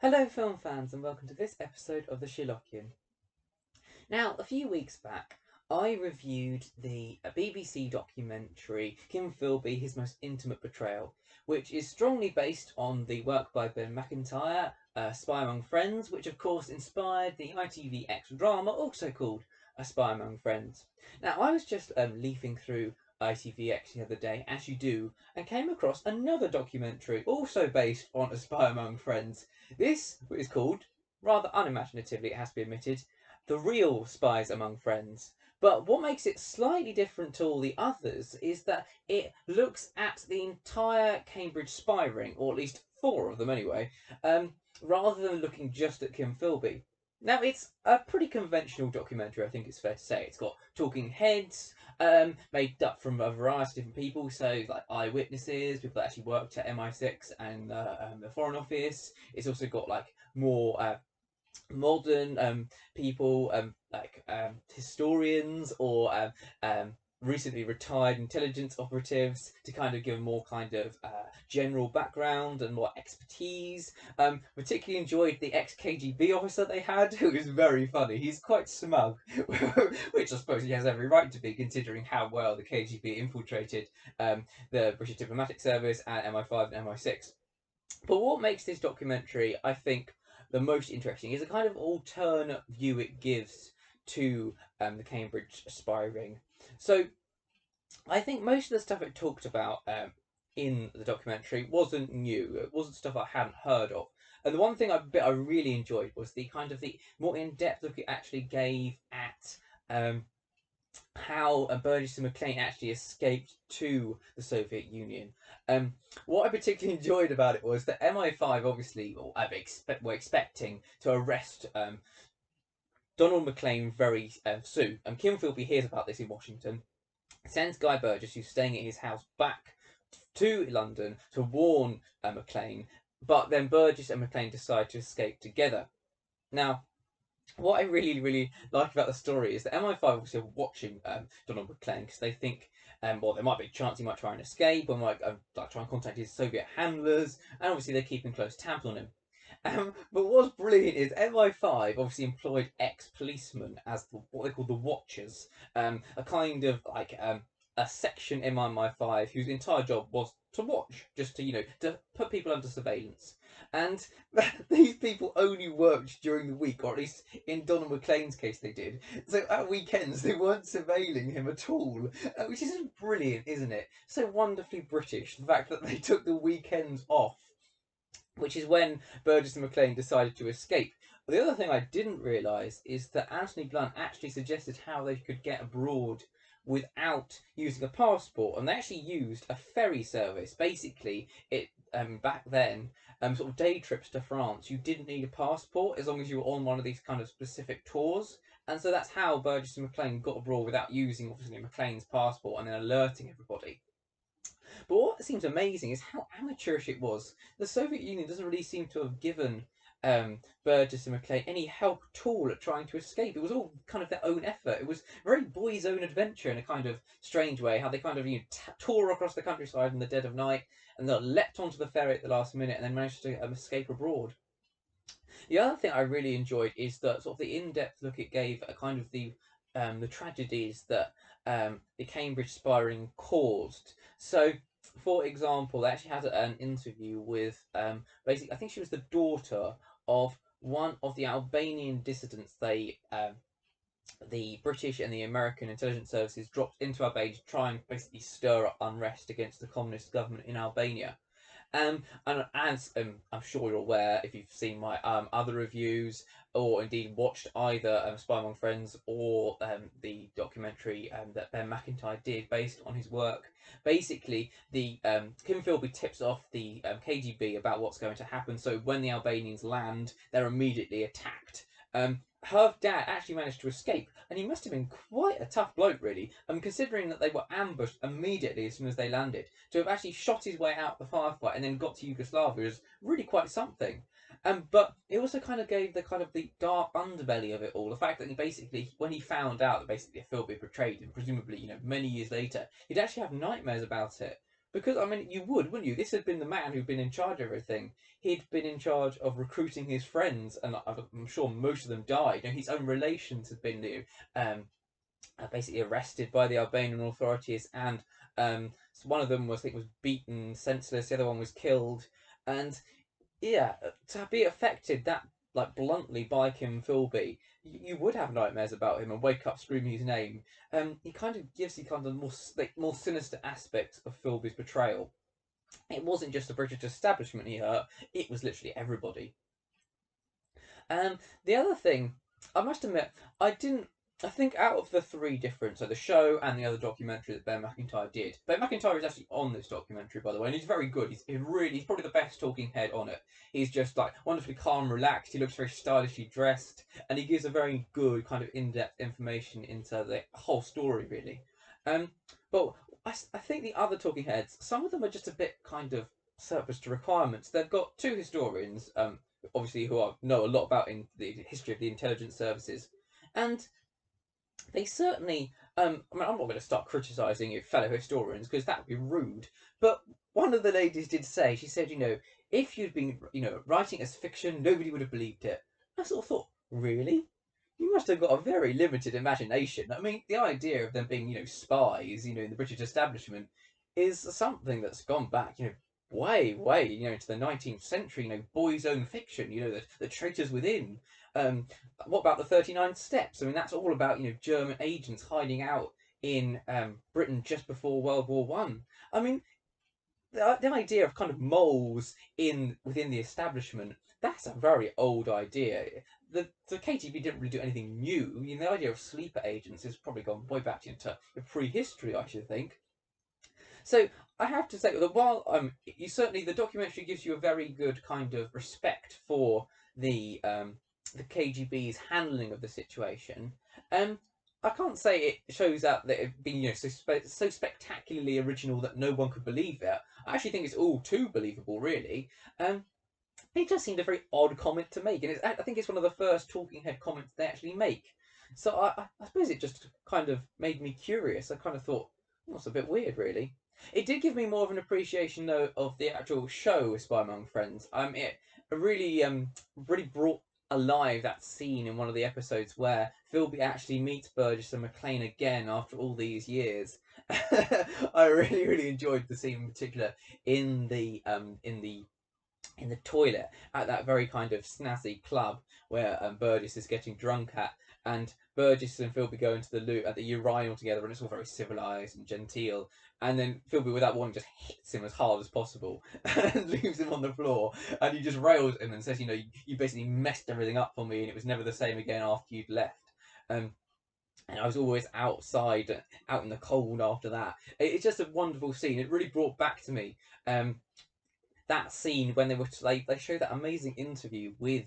Hello film fans and welcome to this episode of the Sherlockian. Now, a few weeks back, I reviewed the BBC documentary Kim Philby, His Most Intimate Betrayal, which is strongly based on the work by Ben McIntyre, Spy Among Friends, which of course inspired the ITVX drama also called A Spy Among Friends. Now, I was just leafing through ITVX the other day, as you do, and came across another documentary also based on A Spy Among Friends. This is called, rather unimaginatively it has to be admitted, The Real Spies Among Friends. But what makes it slightly different to all the others is that it looks at the entire Cambridge spy ring, or at least four of them anyway, rather than looking just at Kim Philby. Now, it's a pretty conventional documentary, I think it's fair to say. It's got talking heads, made up from a variety of different people, so like eyewitnesses, people that actually worked at MI6 and the Foreign Office. It's also got like more modern people, historians or recently retired intelligence operatives, to kind of give more kind of general background and more expertise. Particularly enjoyed the ex-KGB officer they had, who is very funny. He's quite smug, which I suppose he has every right to be, considering how well the KGB infiltrated the British diplomatic service and MI5 and MI6. But what makes this documentary, I think, the most interesting is a kind of alternate view it gives to the Cambridge spy ring. So I think most of the stuff it talked about in the documentary wasn't new. It wasn't stuff I hadn't heard of. And the one thing I really enjoyed was the kind of the more in-depth look it actually gave at how Burgess and Maclean actually escaped to the Soviet Union. What I particularly enjoyed about it was that MI5 obviously were expecting to arrest Donald Maclean very soon. And Kim Philby hears about this in Washington, sends Guy Burgess, who's staying at his house, back to London to warn Maclean, but then Burgess and Maclean decide to escape together. Now, what I really like about the story is that MI5 obviously are watching Donald Maclean because they think, well, there might be a chance he might try and escape, or might like try and contact his Soviet handlers, and obviously they're keeping close tabs on him. But what's brilliant is MI5 obviously employed ex-policemen as what they call the Watchers, a kind of like a section in MI5 whose entire job was to watch, just to put people under surveillance. And these people only worked during the week, or at least in Donald Maclean's case they did. So at weekends they weren't surveilling him at all, which is brilliant, isn't it? So wonderfully British, the fact that they took the weekends off, which is when Burgess and Maclean decided to escape. The other thing I didn't realise is that Anthony Blunt actually suggested how they could get abroad without using a passport, and they actually used a ferry service. Basically, it back then, sort of day trips to France, you didn't need a passport as long as you were on one of these kind of specific tours. And so that's how Burgess and Maclean got abroad without using, obviously, Maclean's passport and then alerting everybody. But what seems amazing is how amateurish it was. The Soviet Union doesn't really seem to have given Burgess and Maclean any help at all at trying to escape. It was all kind of their own effort. It was very boys' own adventure in a kind of strange way. How they kind of tore across the countryside in the dead of night and then leapt onto the ferry at the last minute and then managed to escape abroad. The other thing I really enjoyed is that sort of the in-depth look it gave at kind of the tragedies that the Cambridge spy ring caused. So, for example, they actually had an interview with basically, I think she was the daughter of one of the Albanian dissidents the British and the American intelligence services dropped into Albania to try and basically stir up unrest against the communist government in Albania. And as I'm sure you're aware, if you've seen my other reviews, or indeed watched either Spy Among Friends or the documentary that Ben McIntyre did based on his work, basically the Kim Philby tips off the KGB about what's going to happen. So when the Albanians land, they're immediately attacked. Her dad actually managed to escape, and he must have been quite a tough bloke, really, considering that they were ambushed immediately as soon as they landed. To have actually shot his way out the firefight and then got to Yugoslavia is really quite something. But it also kind of gave the dark underbelly of it all. The fact that he basically, when he found out that basically Philby betrayed him, presumably many years later, he'd actually have nightmares about it. Because, I mean, you would, wouldn't you? This had been the man who'd been in charge of everything. He'd been in charge of recruiting his friends, and I'm sure most of them died. You know, his own relations had been basically arrested by the Albanian authorities, and so one of them was, I think, was beaten senseless. The other one was killed, and yeah, to be affected that like bluntly by Kim Philby, you would have nightmares about him and wake up screaming his name. He kind of gives you kind of more sinister aspects of Philby's betrayal. It wasn't just the British establishment he hurt; it was literally everybody. The other thing, I must admit, I didn't. I think out of the three different, so the show and the other documentary that Ben McIntyre did, Ben McIntyre is actually on this documentary, by the way, and he's very good. He's probably the best talking head on it. He's just like wonderfully calm, relaxed. He looks very stylishly dressed, and he gives a very good kind of in-depth information into the whole story, really. Um, but I think the other talking heads, some of them are just a bit kind of surplus to requirements. They've got two historians, obviously who know a lot about in the history of the intelligence services, and they certainly. I mean, I'm not going to start criticising your fellow historians because that would be rude. But one of the ladies did say, she said, if you'd been, writing as fiction, nobody would have believed it. I sort of thought, really? You must have got a very limited imagination. I mean, the idea of them being, spies, in the British establishment, is something that's gone back, way, way, into the 19th century. Boys' own fiction. The traitors within. What about the 39 Steps? I mean, that's all about German agents hiding out in Britain just before World War One. I mean, the idea of kind of moles within the establishment, that's a very old idea. The KGB didn't really do anything new. The idea of sleeper agents has probably gone way back into prehistory, I should think. So I have to say that while you certainly the documentary gives you a very good kind of respect for the KGB's handling of the situation. I can't say it shows that it being so spectacularly original that no one could believe it. I actually think it's all too believable, really. It just seemed a very odd comment to make, and I think it's one of the first talking head comments they actually make. So I suppose it just kind of made me curious. I kind of thought, well, it's a bit weird, really. It did give me more of an appreciation, though, of the actual show Spy Among Friends. It really brought alive that scene in one of the episodes where Philby actually meets Burgess and Maclean again after all these years. I really, really enjoyed the scene in particular in the toilet at that very kind of snazzy club where Burgess is getting drunk at, and Burgess and Philby go into the loo at the urinal together, and it's all very civilised and genteel. And then Philby, without warning, just hits him as hard as possible and leaves him on the floor. And he just rails him and says, you basically messed everything up for me, and it was never the same again after you'd left. And I was always outside, out in the cold after that. It's just a wonderful scene. It really brought back to me that scene when they showed that amazing interview with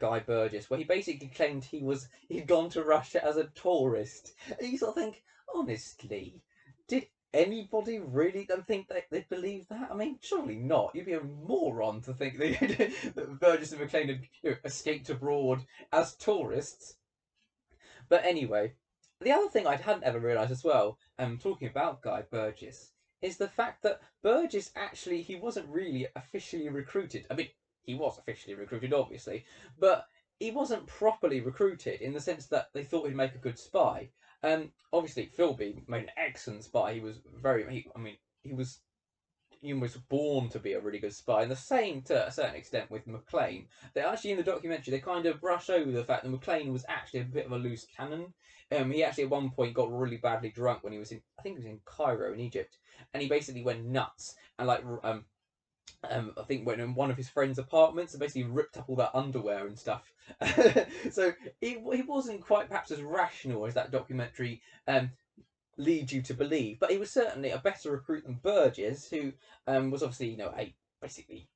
Guy Burgess, where he basically claimed he'd gone to Russia as a tourist. And you sort of think, honestly, did anybody really think they believe that? I mean, surely not. You'd be a moron to think that Burgess and Maclean had escaped abroad as tourists. But anyway, the other thing I hadn't ever realised as well, talking about Guy Burgess, is the fact that Burgess actually he wasn't really officially recruited. I mean, he was officially recruited, obviously, but he wasn't properly recruited in the sense that they thought he'd make a good spy. Obviously, Philby made an excellent spy. He was he was born to be a really good spy, and the same to a certain extent with Maclean. They actually in the documentary they kind of brush over the fact that Maclean was actually a bit of a loose cannon. He actually at one point got really badly drunk when he was I think he was in Cairo in Egypt, and he basically went nuts and I think went in one of his friends' apartments and basically ripped up all that underwear and stuff. So he wasn't quite perhaps as rational as that documentary lead you to believe. But he was certainly a better recruit than Burgess, who was obviously, a basically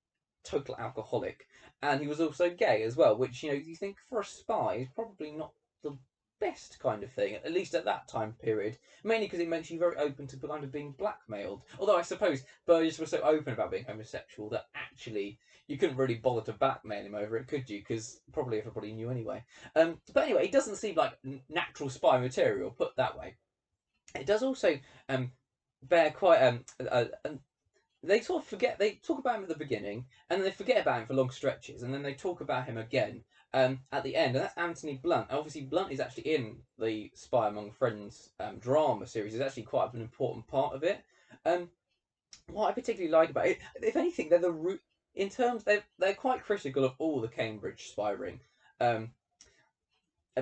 total alcoholic, and he was also gay as well, which you think for a spy is probably not the best kind of thing, at least at that time period. Mainly because it makes you very open to kind of being blackmailed. Although I suppose Burgess was so open about being homosexual that actually you couldn't really bother to blackmail him over it, could you? Because probably everybody knew anyway. But anyway, it doesn't seem like natural spy material, put that way. It does also bear quite they sort of forget. They talk about him at the beginning, and then they forget about him for long stretches, and then they talk about him again at the end, and that's Anthony Blunt. Obviously, Blunt is actually in the Spy Among Friends drama series. Is actually quite an important part of it. Um, what I particularly like about it, if anything, they're the root in terms they're quite critical of all the Cambridge spy ring. Um,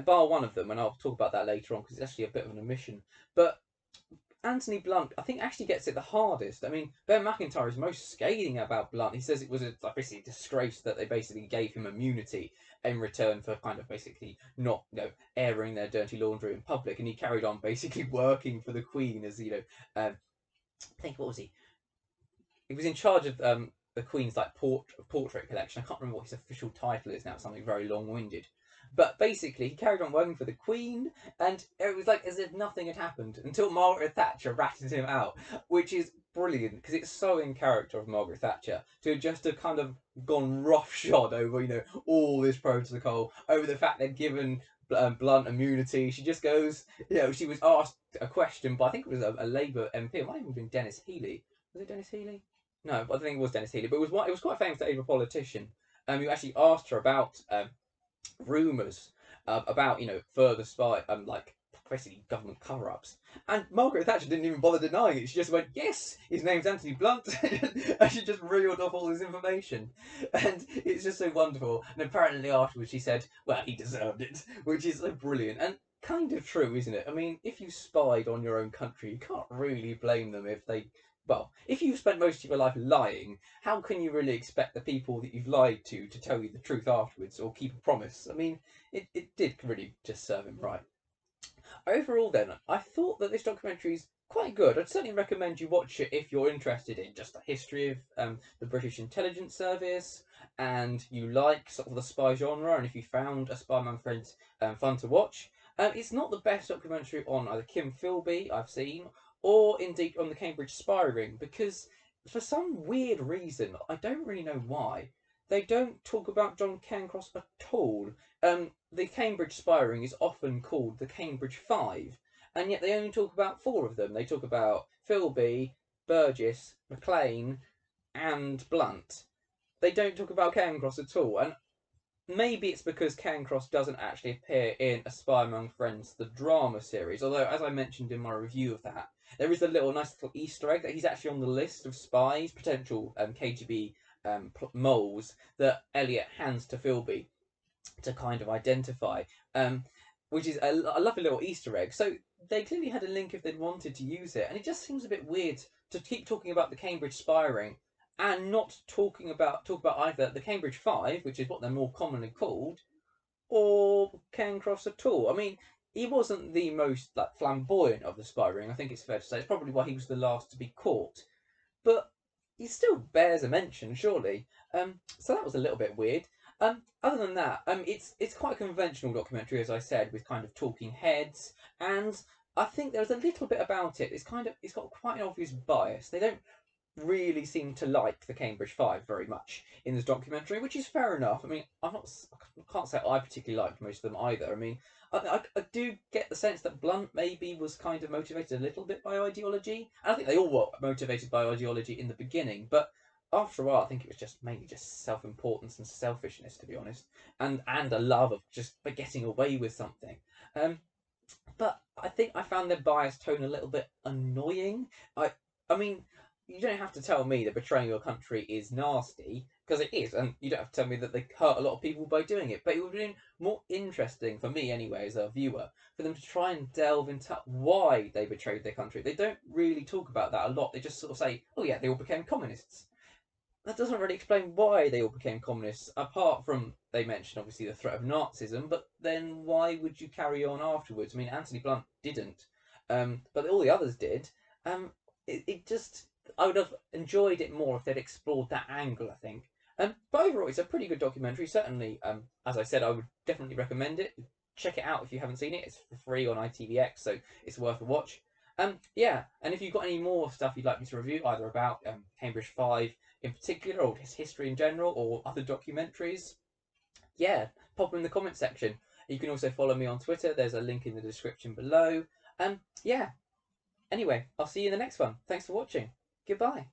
bar one of them, and I'll talk about that later on because it's actually a bit of an omission. But Anthony Blunt, I think, actually gets it the hardest. I mean, Ben McIntyre is most scathing about Blunt. He says it was basically a disgrace that they basically gave him immunity in return for kind of basically not, airing their dirty laundry in public, and he carried on basically working for the Queen as I think what was he? He was in charge of the Queen's portrait collection. I can't remember what his official title is now. It's something very long-winded. But basically, he carried on working for the Queen, and it was like as if nothing had happened until Margaret Thatcher ratted him out, which is brilliant because it's so in character of Margaret Thatcher to just have kind of gone roughshod over, all this protocol, over the fact they'd given Blunt immunity. She just goes, she was asked a question, but I think it was a Labour MP. It might have even been Dennis Healey. Was it Dennis Healey? No, I think it was Dennis Healey, but it was quite famous Labour politician who actually asked her about rumours about further spy basically government cover-ups, and Margaret Thatcher didn't even bother denying it. She just went, yes, his name's Anthony Blunt, and she just reeled off all this information, and it's just so wonderful. And apparently afterwards she said, well, he deserved it, which is so brilliant and kind of true, isn't it? I mean, if you spied on your own country, you can't really blame them if they. Well, if you've spent most of your life lying, how can you really expect the people that you've lied to tell you the truth afterwards or keep a promise? I mean, it did really just serve him right. Overall, then, I thought that this documentary is quite good. I'd certainly recommend you watch it if you're interested in just the history of the British intelligence service and you like sort of the spy genre, and if you found A Spy Among Friends fun to watch. It's not the best documentary on either Kim Philby I've seen, or indeed on the Cambridge spy ring, because for some weird reason, I don't really know why, they don't talk about John Cairncross at all. The Cambridge spy ring is often called the Cambridge Five, and yet they only talk about four of them. They talk about Philby, Burgess, Maclean, and Blunt. They don't talk about Cairncross at all, and maybe it's because Cairncross doesn't actually appear in A Spy Among Friends, the drama series. Although, as I mentioned in my review of that, there is a nice little Easter egg that he's actually on the list of spies, potential KGB moles that Elliot hands to Philby to kind of identify, which is a lovely little Easter egg. So they clearly had a link if they'd wanted to use it, and it just seems a bit weird to keep talking about the Cambridge spy ring and not talk about either the Cambridge Five, which is what they're more commonly called, or Cairncross at all. I mean, he wasn't the most flamboyant of the spy ring. I think it's fair to say. It's probably why he was the last to be caught, but he still bears a mention, surely. So that was a little bit weird. Other than that, it's quite a conventional documentary, as I said, with kind of talking heads, and I think there's a little bit about it. It's got quite an obvious bias. They don't really seem to like the Cambridge Five very much in this documentary, which is fair enough. I mean, I can't say I particularly liked most of them either. I mean, I do get the sense that Blunt maybe was kind of motivated a little bit by ideology, and I think they all were motivated by ideology in the beginning, but after a while, I think it was just mainly just self-importance and selfishness, to be honest, and a love of just getting away with something. But I think I found their biased tone a little bit annoying. I mean, you don't have to tell me that betraying your country is nasty, because it is, and you don't have to tell me that they hurt a lot of people by doing it. But it would have been more interesting, for me anyway, as a viewer, for them to try and delve into why they betrayed their country. They don't really talk about that a lot. They just sort of say, oh yeah, they all became communists. That doesn't really explain why they all became communists, apart from they mention obviously the threat of Nazism, but then why would you carry on afterwards? I mean, Anthony Blunt didn't, but all the others did. It just, I would have enjoyed it more if they'd explored that angle, I think. But overall, it's a pretty good documentary. Certainly, as I said, I would definitely recommend it. Check it out if you haven't seen it. It's for free on ITVX, so it's worth a watch. Yeah, and if you've got any more stuff you'd like me to review, either about Cambridge 5 in particular, or his history in general, or other documentaries, yeah, pop them in the comment section. You can also follow me on Twitter. There's a link in the description below. Yeah. Anyway, I'll see you in the next one. Thanks for watching. Goodbye.